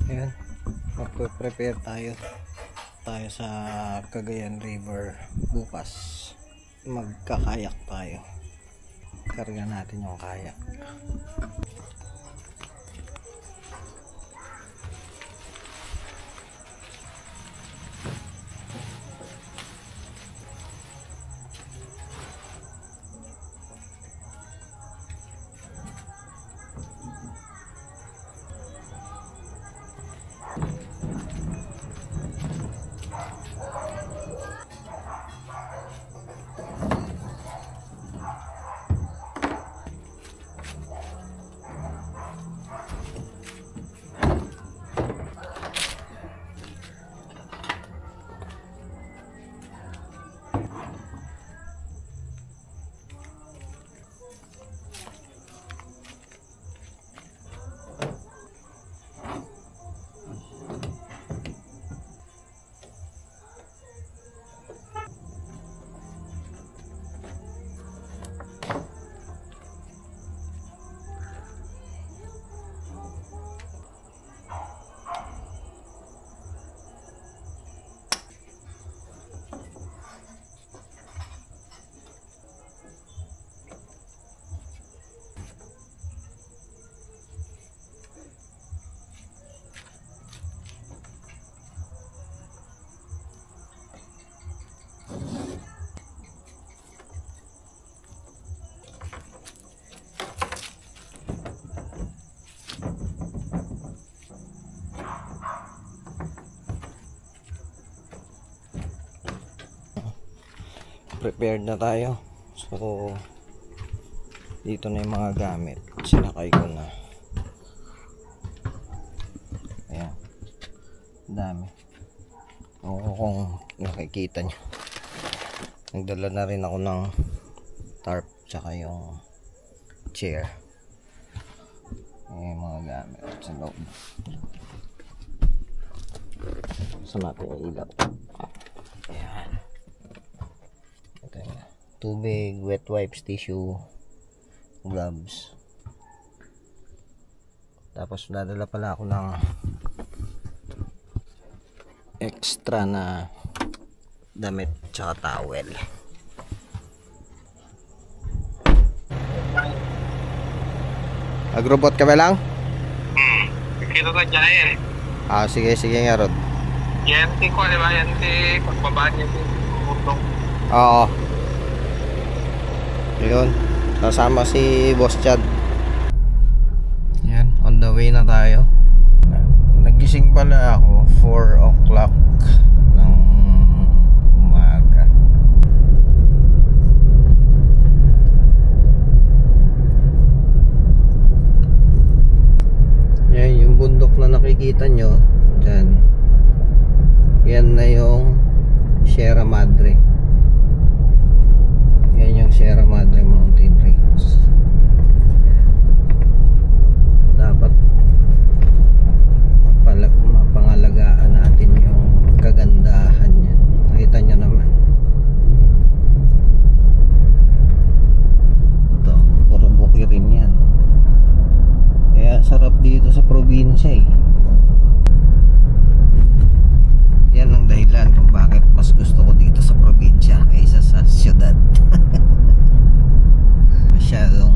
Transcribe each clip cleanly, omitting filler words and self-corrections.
Ayan, magpe-prepare tayo sa Cagayan River bukas. Magkakayak tayo. Karga natin yung kayak. Prepared na tayo. So dito na yung mga gamit. Sinakay ko na. Ayan. Dami. Oo, kung nakikita nyo. Nagdala na rin ako ng tarp tsaka yung chair. Yung mga gamit sa loob. Sa natin yung ilaw. Ayan. Tubig, wet wipes, tissue, gloves. Tapos dadala pala ako ng extra na damit tsaka towel. Agrobot ka ba lang? Kita na dyan eh. Sige nga Rod. Yan ko, di ba? Yan pagbabaan niya utong. Oo. Yun, kasama si Boss Chad. Yan, on the way na tayo. Nagising pala ako 4 o'clock ng umaga. Yan, yung bundok na nakikita nyo dyan, yan na yung Sierra Madre. Yan yung Sierra Madre Mountain Range. Dapat mapangalagaan natin yung kagandahan niya. Nakita nyo naman. Ito, puro buki rin yan. Kaya sarap dito sa probinsya eh. Yan ang dahilan kung bakit mas gusto ko dito sa probinsya kaysa sa syudad. Masyadong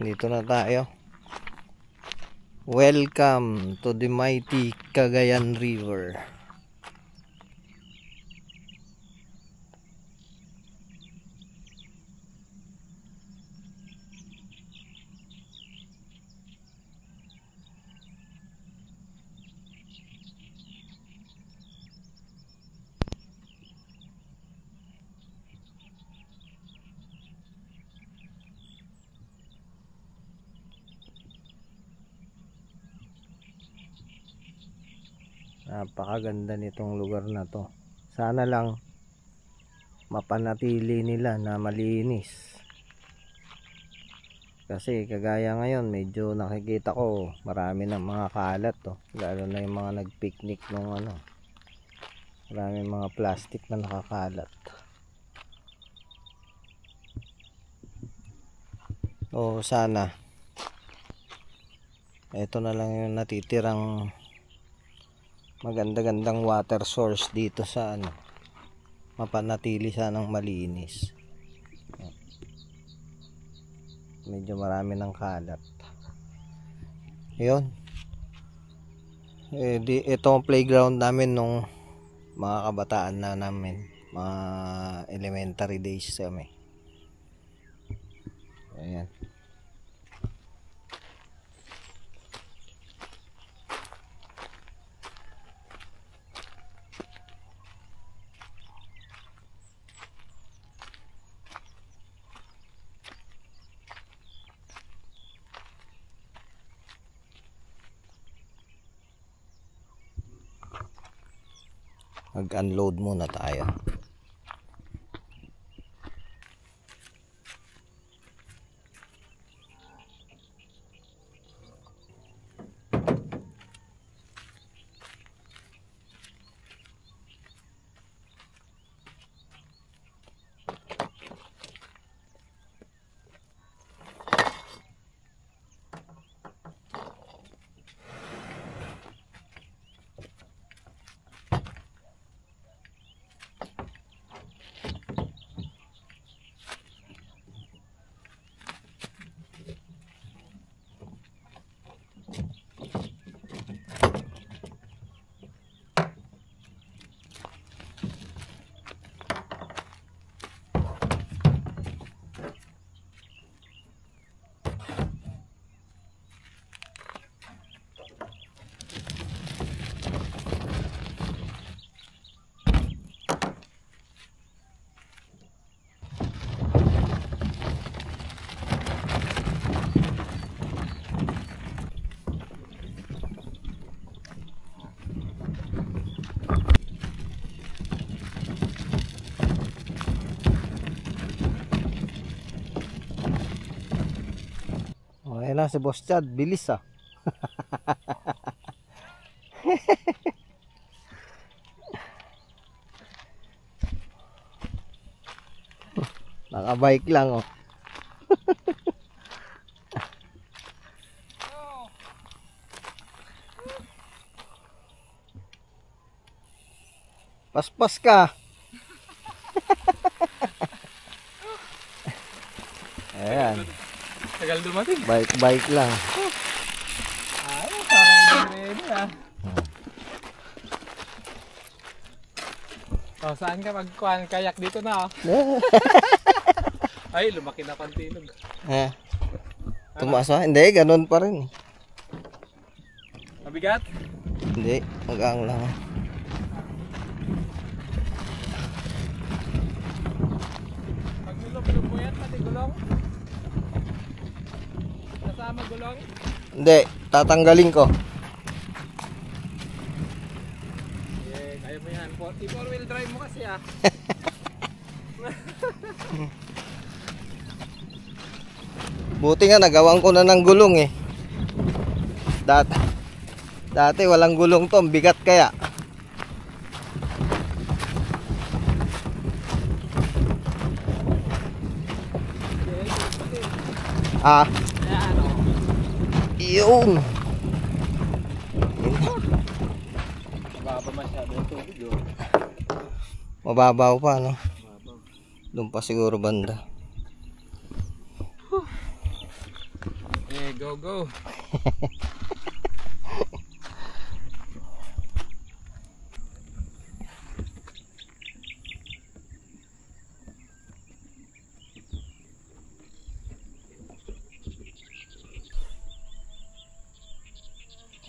Dito na tayo. Welcome to the mighty Cagayan River. Napakaganda nitong lugar na to. Sana lang mapanatili nila na malinis. Kasi kagaya ngayon medyo nakikita ko marami ng mga kalat to. Lalo na yung mga nagpicnic nung ano. Marami mga plastic na nakakalat. O sana ito na lang yung natitirang maganda-gandang water source dito sa ano, mapanatili sanang malinis. Medyo marami ng kalat. Yun. Ito ang playground namin nung mga kabataan na namin, mga elementary days kami. Ayan. Mag-unload muna tayo. Ayan na si Boss Chad, bilis ah. Nakabike lang oh. Paspas ka. Ayan. Tagal dumating. Bike lang. Ay, parang ready ah. Oh, saan ka magkuhan? Kayak dito na oh. Ay, lumaki na pantilog. Tumaas ah? Hindi, ganun pa rin. Mabigat? Hindi, magang lang. Pag nilog-log mo yan, pati gulong? Kasama gulong? Hindi, tatanggalin ko. Yeah, kaya mo yan. 4-wheel drive mo kasi ah. Buti nga nagawan ko na ng gulong eh. Dati walang gulong to, bigat kaya. Ah. Ayan oh. Yun. Mababa masyado yung tubig oh. Mababaw pa no. Mababaw. Doon pa siguro banda. Eh, go, go.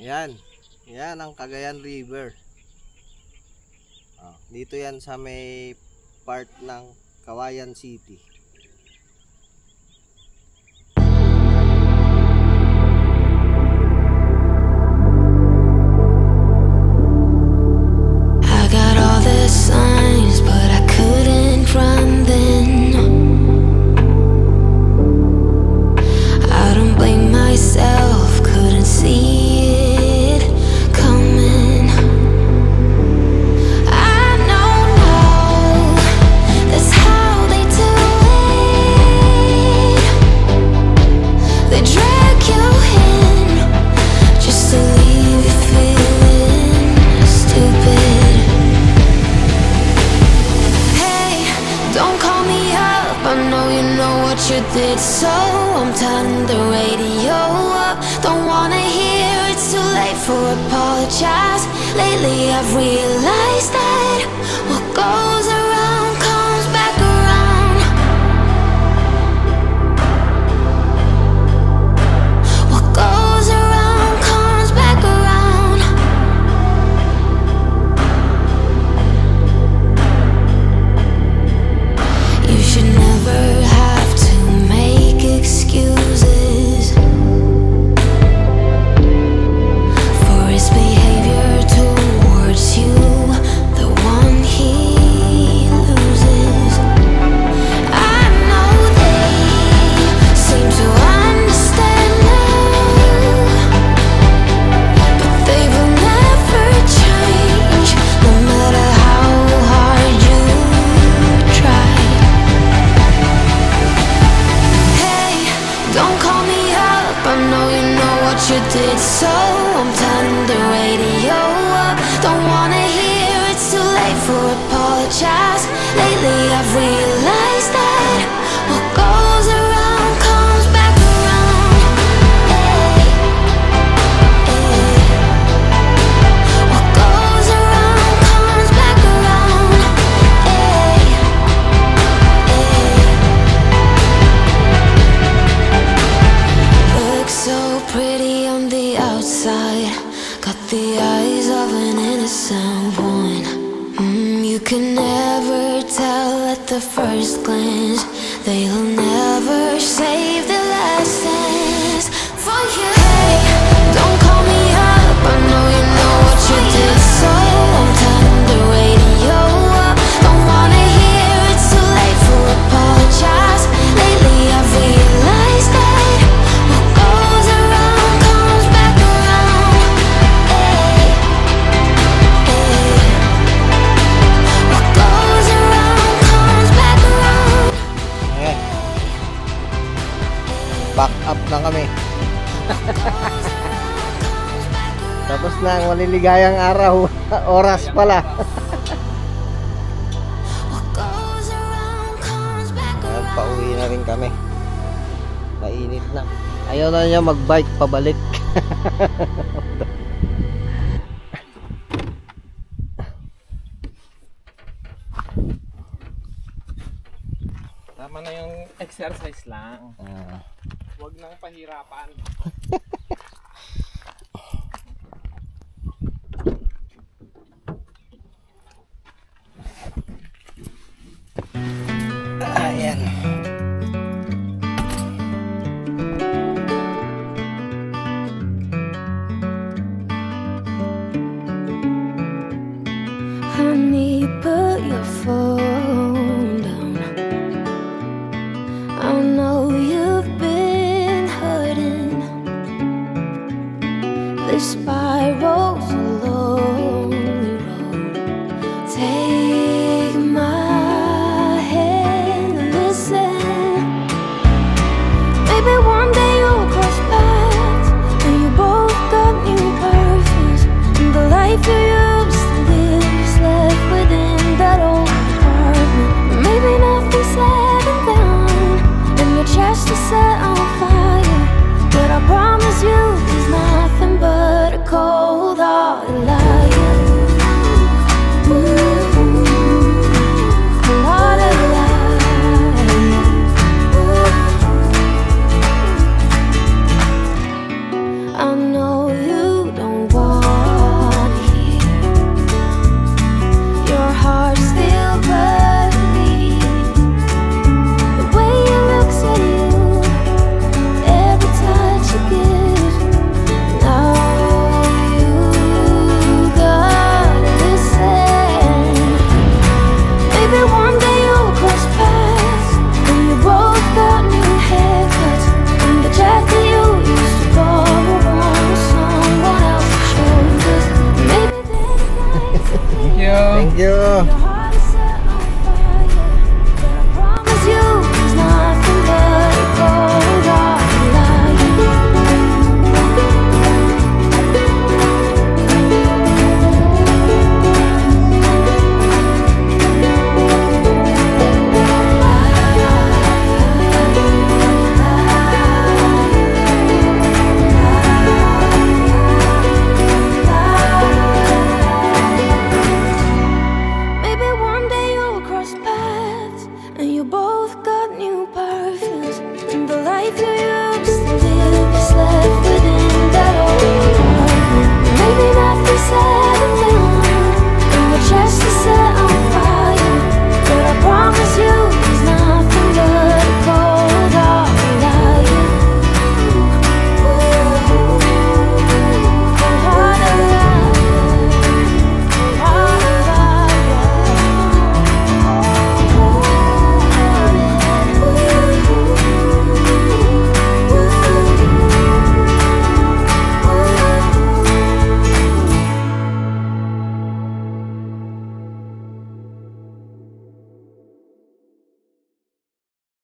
Yan. Yan ang Cagayan River. Dito yan sa may part ng Kawayan City. I got all the signs, but I couldn't run then. I don't blame myself, couldn't see it coming. I know now, that's how they do it. They drag you in, just to leave you feeling stupid. Hey, don't call me up, I know you know what you did, so I'm turning the radio up. Don't wanna hear it's too late for apologize. Lately I've realized that what goes around comes back around. What goes around comes back around. You should never have to make excuses for his behavior towards you, the one he loses. I know they seem to understand now, but they will never change, no matter how hard you try. Hey, don't call me up, I know you know what you did, so I'm turning the radio up. Don't wanna hear it's too late for apologize. Lately I've realized that what goes around comes back around. Hey, hey. What goes around comes back around. Hey, hey. Looks so pretty on the outside, got the eyes of an innocent one. You can never tell at the first glance, they'll never save the last dance for you. Hey, don't call me up, I know you know what you did, so I'm turning the radio up. Don't wanna hear it's too late for apologize. Lately I've realized that what goes around comes back around. Hey, hey. What goes around comes back around. Ayan. Back up na kami. Tapos na ang maliligayang araw. Oras pala. What goes around comes back Ayan, around. pauwi na rin kami. Mainit na. Ayaw na niya mag-bike pabalik. Tama na yung exercise lang. Ah, Huwag nang pahirapan. ayan. Honey, put your phone down. I know you've been hurting. This